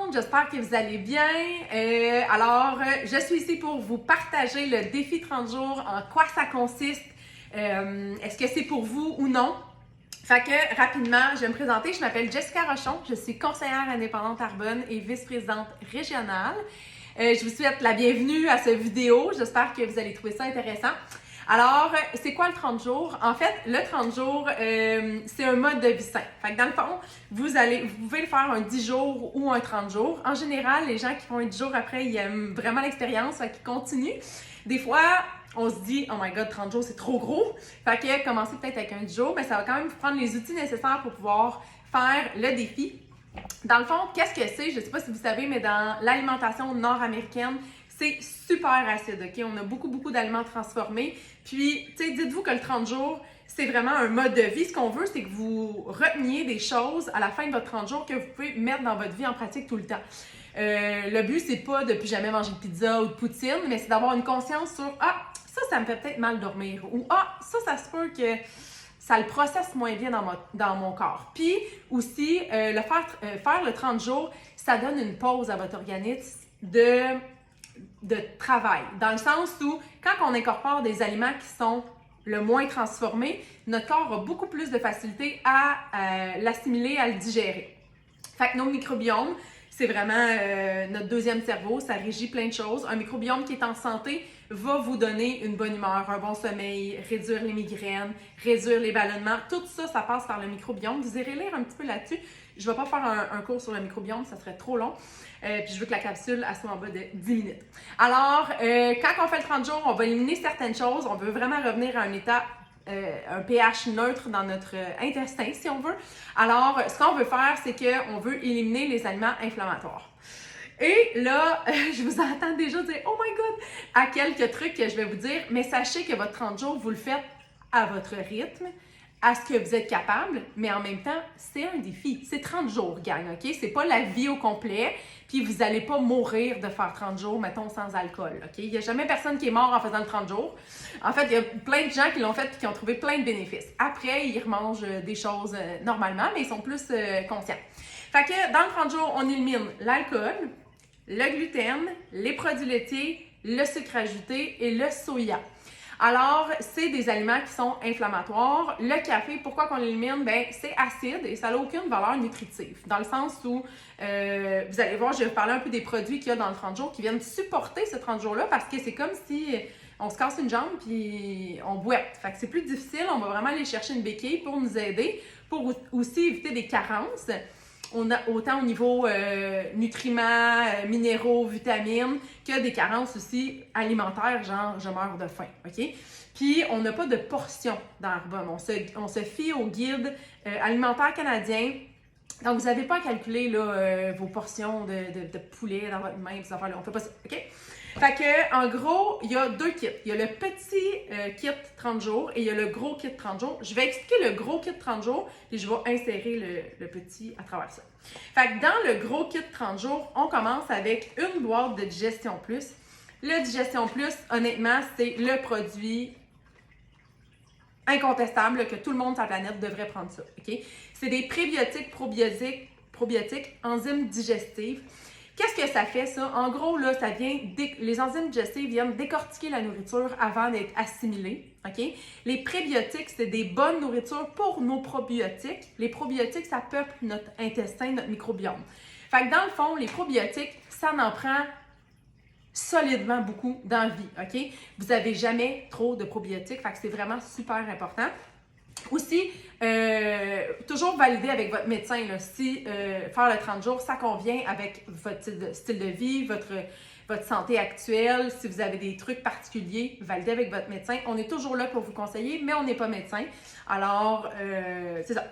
monde, j'espère que vous allez bien. Je suis ici pour vous partager le défi 30 jours, en quoi ça consiste, est-ce que c'est pour vous ou non. Fait que, rapidement, je vais me présenter. Je m'appelle Jessica Rochon, je suis conseillère indépendante Arbonne et vice-présidente régionale. Je vous souhaite la bienvenue à cette vidéo. J'espère que vous allez trouver ça intéressant. Alors, c'est quoi le 30 jours? En fait, le 30 jours, c'est un mode de vie sain. Fait que dans le fond, vous pouvez le faire un 10 jours ou un 30 jours. En général, les gens qui font un 10 jours après, ils aiment vraiment l'expérience, fait qu'ils continuent. Des fois, on se dit, oh my god, 30 jours, c'est trop gros. Fait que commencez peut-être avec un 10 jours, mais ça va quand même vous prendre les outils nécessaires pour pouvoir faire le défi. Dans le fond, qu'est-ce que c'est? Je ne sais pas si vous savez, mais dans l'alimentation nord-américaine, c'est super acide, OK? On a beaucoup d'aliments transformés. Puis, tu sais, dites-vous que le 30 jours, c'est vraiment un mode de vie. Ce qu'on veut, c'est que vous reteniez des choses à la fin de votre 30 jours que vous pouvez mettre dans votre vie en pratique tout le temps. Le but, c'est pas de plus jamais manger de pizza ou de poutine, mais c'est d'avoir une conscience sur « Ah, ça me fait peut-être mal dormir » ou « Ah, ça se peut que ça le processe moins bien dans mon corps. » Puis aussi, faire le 30 jours, ça donne une pause à votre organisme de travail. Dans le sens où, quand on incorpore des aliments qui sont le moins transformés, notre corps a beaucoup plus de facilité à l'assimiler, à le digérer. Fait que nos microbiomes, c'est vraiment notre deuxième cerveau, ça régit plein de choses. Un microbiome qui est en santé va vous donner une bonne humeur, un bon sommeil, réduire les migraines, réduire les ballonnements. Tout ça, ça passe par le microbiome. Vous irez lire un petit peu là-dessus. Je ne vais pas faire un cours sur le microbiome, ça serait trop long. Puis je veux que la capsule elle soit en bas de 10 minutes. Alors, quand on fait le 30 jours, on va éliminer certaines choses. On veut vraiment revenir à un état, un pH neutre dans notre intestin, si on veut. Alors, ce qu'on veut faire, c'est qu'on veut éliminer les aliments inflammatoires. Et là, je vous entends déjà dire « Oh my God » à quelques trucs que je vais vous dire, mais sachez que votre 30 jours, vous le faites à votre rythme, à ce que vous êtes capable, mais en même temps, c'est un défi. C'est 30 jours, gang, OK? C'est pas la vie au complet, puis vous n'allez pas mourir de faire 30 jours, mettons, sans alcool, OK? Il n'y a jamais personne qui est mort en faisant le 30 jours. En fait, il y a plein de gens qui l'ont fait et qui ont trouvé plein de bénéfices. Après, ils remangent des choses normalement, mais ils sont plus conscients. Fait que dans le 30 jours, on élimine l'alcool, le gluten, les produits laitiers, le sucre ajouté et le soya. Alors, c'est des aliments qui sont inflammatoires. Le café, pourquoi qu'on l'élimine? Ben, c'est acide et ça n'a aucune valeur nutritive. Dans le sens où, vous allez voir, je vais vous parler un peu des produits qu'il y a dans le 30 jours qui viennent supporter ce 30 jours-là parce que c'est comme si on se casse une jambe puis on boite. Fait que c'est plus difficile, on va vraiment aller chercher une béquille pour nous aider, pour aussi éviter des carences. On a autant au niveau nutriments, minéraux, vitamines, que des carences aussi alimentaires, genre je meurs de faim, OK? Puis, on n'a pas de portion dans Arbonne. On se fie au guide alimentaire canadien. Donc, vous n'avez pas à calculer là, vos portions de poulet dans votre main, ces affaires-là. On ne fait pas ça, OK? Fait que, en gros, il y a deux kits. Il y a le petit kit 30 jours et il y a le gros kit 30 jours. Je vais expliquer le gros kit 30 jours et je vais insérer le petit à travers ça. Fait que dans le gros kit 30 jours, on commence avec une boîte de Digestion Plus. Le Digestion Plus, honnêtement, c'est le produit incontestable que tout le monde sur la planète devrait prendre ça. OK? C'est des prébiotiques, probiotiques, enzymes digestives. Qu'est-ce que ça fait, ça? En gros, là, les enzymes digestives viennent décortiquer la nourriture avant d'être assimilée. OK? Les prébiotiques, c'est des bonnes nourritures pour nos probiotiques. Les probiotiques, ça peuple notre intestin, notre microbiome. Fait que dans le fond, les probiotiques, ça en prend solidement beaucoup dans la vie. OK? Vous n'avez jamais trop de probiotiques. Fait que c'est vraiment super important. Aussi, toujours valider avec votre médecin là, si faire le 30 jours, ça convient avec votre style de vie, votre santé actuelle, si vous avez des trucs particuliers, validez avec votre médecin. On est toujours là pour vous conseiller, mais on n'est pas médecin. Alors, c'est ça.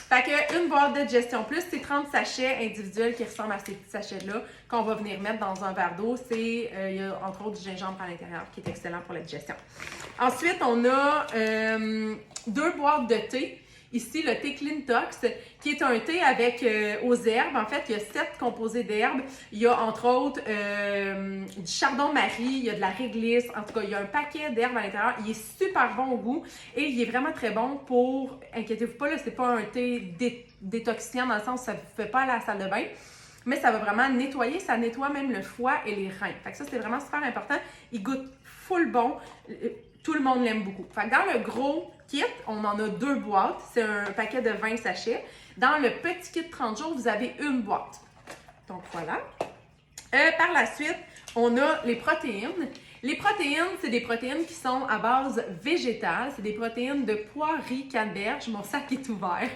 Fait que une boîte de Digestion Plus, c'est 30 sachets individuels qui ressemblent à ces petits sachets-là qu'on va venir mettre dans un verre d'eau. Il y a entre autres du gingembre à l'intérieur qui est excellent pour la digestion. Ensuite, on a 2 boîtes de thé. Ici, le thé Cleantox, qui est un thé avec aux herbes. En fait, il y a 7 composés d'herbes. Il y a entre autres du chardon-marie, il y a de la réglisse. En tout cas, il y a un paquet d'herbes à l'intérieur. Il est super bon au goût et il est vraiment très bon pour, inquiétez-vous pas, là, c'est pas un thé détoxifiant dans le sens où ça ne fait pas à la salle de bain. mais ça va vraiment nettoyer, ça nettoie même le foie et les reins. Fait que ça, c'est vraiment super important. Il goûte full bon. Tout le monde l'aime beaucoup. Fait que dans le gros kit, on en a 2 boîtes. C'est un paquet de 20 sachets. Dans le petit kit 30 jours, vous avez une boîte. Donc voilà. Par la suite, on a les protéines. Les protéines, c'est des protéines qui sont à base végétale. C'est des protéines de pois, riz, canneberge. Mon sac est ouvert.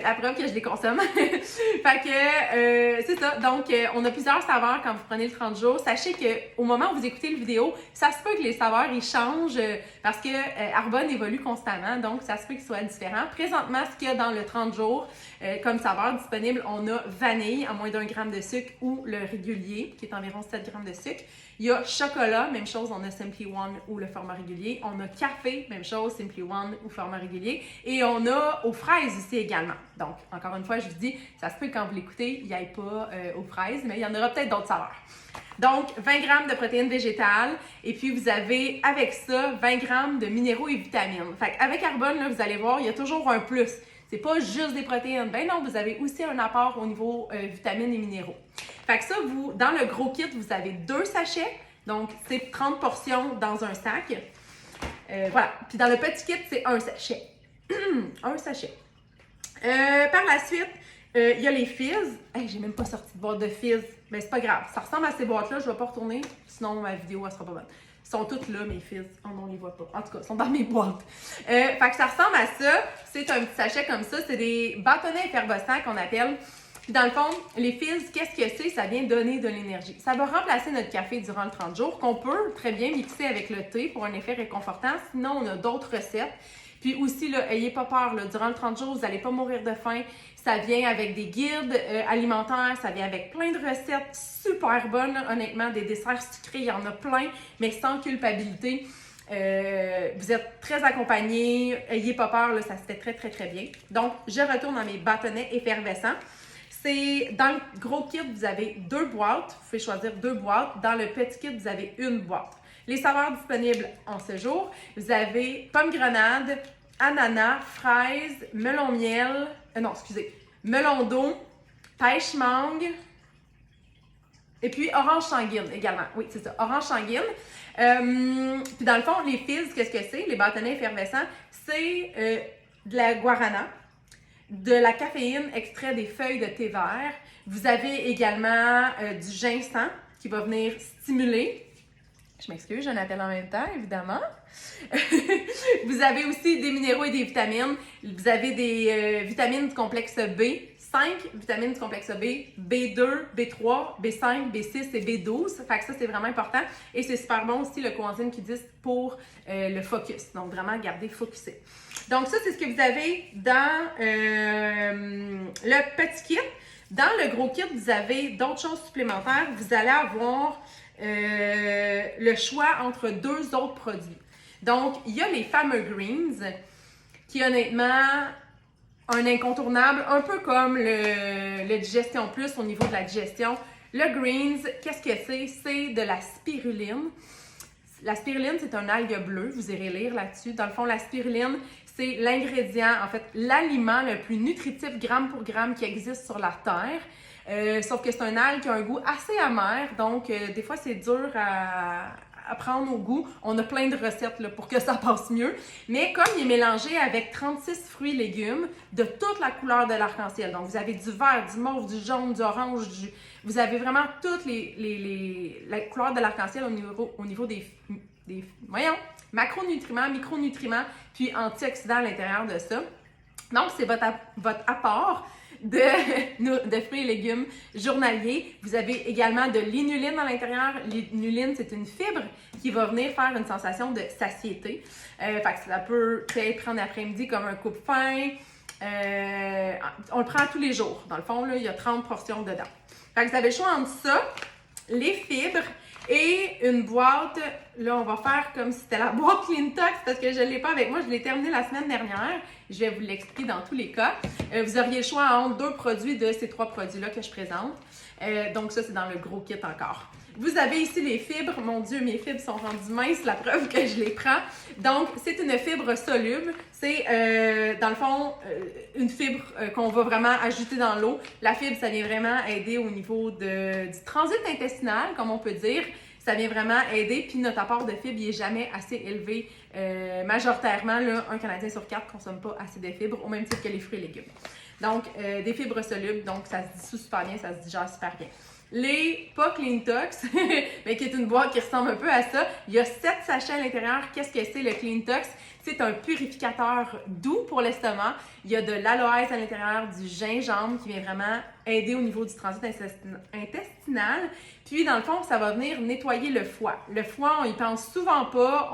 La preuve que je les consomme. Fait que c'est ça. Donc, on a plusieurs saveurs quand vous prenez le 30 jours. Sachez qu'au moment où vous écoutez la vidéo, ça se peut que les saveurs ils changent parce que Arbonne évolue constamment. Donc, ça se peut qu'ils soient différents. Présentement, ce qu'il y a dans le 30 jours comme saveur disponible, on a vanille à moins d'1 gramme de sucre ou le régulier qui est environ 7 grammes de sucre. Il y a chocolat, même chose, on a Simply One ou le format régulier. On a café, même chose, Simply One ou format régulier. Et on a aux fraises ici également. Donc, encore une fois, je vous dis, ça se peut quand vous l'écoutez, il n'y ait pas aux fraises, mais il y en aura peut-être d'autres saveurs. Donc, 20 grammes de protéines végétales. Et puis, vous avez avec ça 20 grammes de minéraux et vitamines. Fait qu'avec Arbonne, là, vous allez voir, il y a toujours un plus. C'est pas juste des protéines. Ben non, vous avez aussi un apport au niveau vitamines et minéraux. Fait que ça, vous, dans le gros kit, vous avez 2 sachets. Donc, c'est 30 portions dans un sac. Voilà. Puis dans le petit kit, c'est 1 sachet. Un sachet. Par la suite, il y a les fizz. Hey, j'ai même pas sorti de boîte de fizz. Mais c'est pas grave. Ça ressemble à ces boîtes-là. Je vais pas retourner. Sinon, ma vidéo, elle sera pas bonne. Ils sont toutes là, mes fils. Oh non, on les voit pas. En tout cas, ils sont dans mes boîtes. Fait que ça ressemble à ça. C'est un petit sachet comme ça. C'est des bâtonnets effervescents qu'on appelle. Puis dans le fond, les fils, qu'est-ce que c'est? Ça vient donner de l'énergie. Ça va remplacer notre café durant le 30 jours, qu'on peut très bien mixer avec le thé pour un effet réconfortant. Sinon, on a d'autres recettes. Puis aussi, là, ayez pas peur. Là, durant le 30 jours, vous n'allez pas mourir de faim. Ça vient avec des guides alimentaires, ça vient avec plein de recettes super bonnes, là, honnêtement, des desserts sucrés, il y en a plein, mais sans culpabilité. Vous êtes très accompagnés, ayez pas peur, là, ça se fait très, très, très bien. Donc, je retourne dans mes bâtonnets effervescents. C'est dans le gros kit, vous avez 2 boîtes, vous pouvez choisir 2 boîtes. Dans le petit kit, vous avez 1 boîte. Les saveurs disponibles en ce jour, vous avez pomme grenade, ananas, fraises, melon miel, melon d'eau, pêche mangue, et puis orange sanguine également. Oui, c'est ça, orange sanguine. Puis dans le fond, les fizz, qu'est-ce que c'est? Les bâtonnets effervescents, c'est de la guarana, de la caféine extrait des feuilles de thé vert. Vous avez également du ginseng qui va venir stimuler. Je m'excuse, j'ai un appel en même temps, évidemment. Vous avez aussi des minéraux et des vitamines. Vous avez des vitamines du complexe B, 5 vitamines du complexe B, B2, B3, B5, B6 et B12. Fait que ça, c'est vraiment important. Et c'est super bon aussi, le coenzyme Q10 pour le focus. Donc, vraiment, garder focusé. Donc, ça, c'est ce que vous avez dans le petit kit. Dans le gros kit, vous avez d'autres choses supplémentaires. Vous allez avoir le choix entre 2 autres produits. Donc, il y a les fameux greens qui, honnêtement, un incontournable, un peu comme le Digestion Plus au niveau de la digestion. Le greens, qu'est-ce que c'est? C'est de la spiruline. La spiruline, c'est un algue bleue, vous irez lire là-dessus. Dans le fond, la spiruline, c'est l'ingrédient, en fait, l'aliment le plus nutritif gramme pour gramme qui existe sur la Terre. Sauf que c'est un algue qui a un goût assez amer, donc des fois c'est dur à prendre au goût. On a plein de recettes là, pour que ça passe mieux. Mais comme il est mélangé avec 36 fruits et légumes de toute la couleur de l'arc-en-ciel, donc vous avez du vert, du mauve, du jaune, du orange, vous avez vraiment toutes la couleur de l'arc-en-ciel au niveau des macronutriments, micronutriments, puis antioxydants à l'intérieur de ça. Donc, c'est votre apport de fruits et légumes journaliers. Vous avez également de l'inuline à l'intérieur. L'inuline, c'est une fibre qui va venir faire une sensation de satiété. Fait que ça peut être en après-midi comme un coupe-faim. On le prend tous les jours. Dans le fond, là, il y a 30 portions dedans. Fait que vous avez le choix entre ça, les fibres et une boîte. Là, on va faire comme si c'était la boîte CleanTox parce que je ne l'ai pas avec moi. Je l'ai terminée la semaine dernière. Je vais vous l'expliquer dans tous les cas. Vous auriez le choix entre 2 produits de ces 3 produits-là que je présente. Donc ça, c'est dans le gros kit encore. Vous avez ici les fibres. Mon Dieu, mes fibres sont rendues minces, la preuve que je les prends. Donc, c'est une fibre soluble. C'est, dans le fond, une fibre qu'on va vraiment ajouter dans l'eau. La fibre, ça vient vraiment aider au niveau du transit intestinal, comme on peut dire. Ça vient vraiment aider. Puis notre apport de fibres, il n'est jamais assez élevé. Majoritairement, là, un Canadien sur 4 ne consomme pas assez de fibres, au même titre que les fruits et légumes. Donc, des fibres solubles, donc ça se dissout super bien, ça se digère super bien. Les pas Cleantox, mais qui est une boîte qui ressemble un peu à ça. Il y a 7 sachets à l'intérieur. Qu'est-ce que c'est le Cleantox? C'est un purificateur doux pour l'estomac. Il y a de l'aloès à l'intérieur, du gingembre qui vient vraiment aider au niveau du transit intestinal. Puis, dans le fond, ça va venir nettoyer le foie. Le foie, on y pense souvent pas.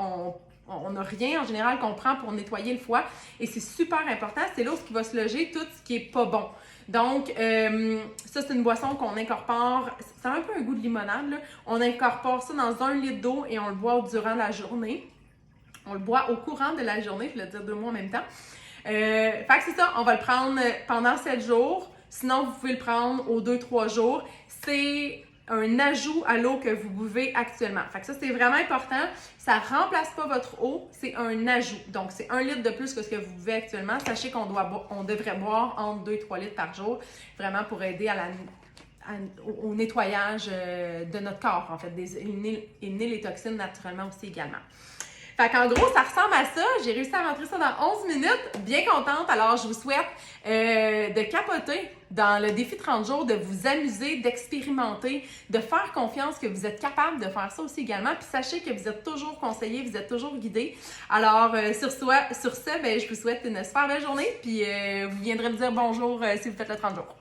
On n'a rien en général qu'on prend pour nettoyer le foie. Et c'est super important. C'est là où il va se loger tout ce qui est pas bon. Donc, ça, c'est une boisson qu'on incorpore. C'est un peu un goût de limonade, là. On incorpore ça dans 1 litre d'eau et on le boit durant la journée. On le boit au courant de la journée, je vais le dire 2 mots en même temps. Fait que c'est ça, on va le prendre pendant 7 jours. Sinon, vous pouvez le prendre aux 2-3 jours. C'est un ajout à l'eau que vous buvez actuellement. Fait que ça, c'est vraiment important. Ça ne remplace pas votre eau, c'est un ajout. Donc, c'est 1 litre de plus que ce que vous buvez actuellement. Sachez qu'on devrait boire entre 2 et 3 litres par jour, vraiment pour aider au nettoyage de notre corps, en fait, éliminer les toxines naturellement aussi également. Fait qu'en gros, ça ressemble à ça. J'ai réussi à rentrer ça dans 11 minutes. Bien contente. Alors, je vous souhaite de capoter dans le défi 30 jours, de vous amuser, d'expérimenter, de faire confiance que vous êtes capable de faire ça aussi également. Puis sachez que vous êtes toujours conseillé, vous êtes toujours guidé. Alors, sur ce, ben, je vous souhaite une super belle journée. Puis, vous viendrez me dire bonjour si vous faites le 30 jours.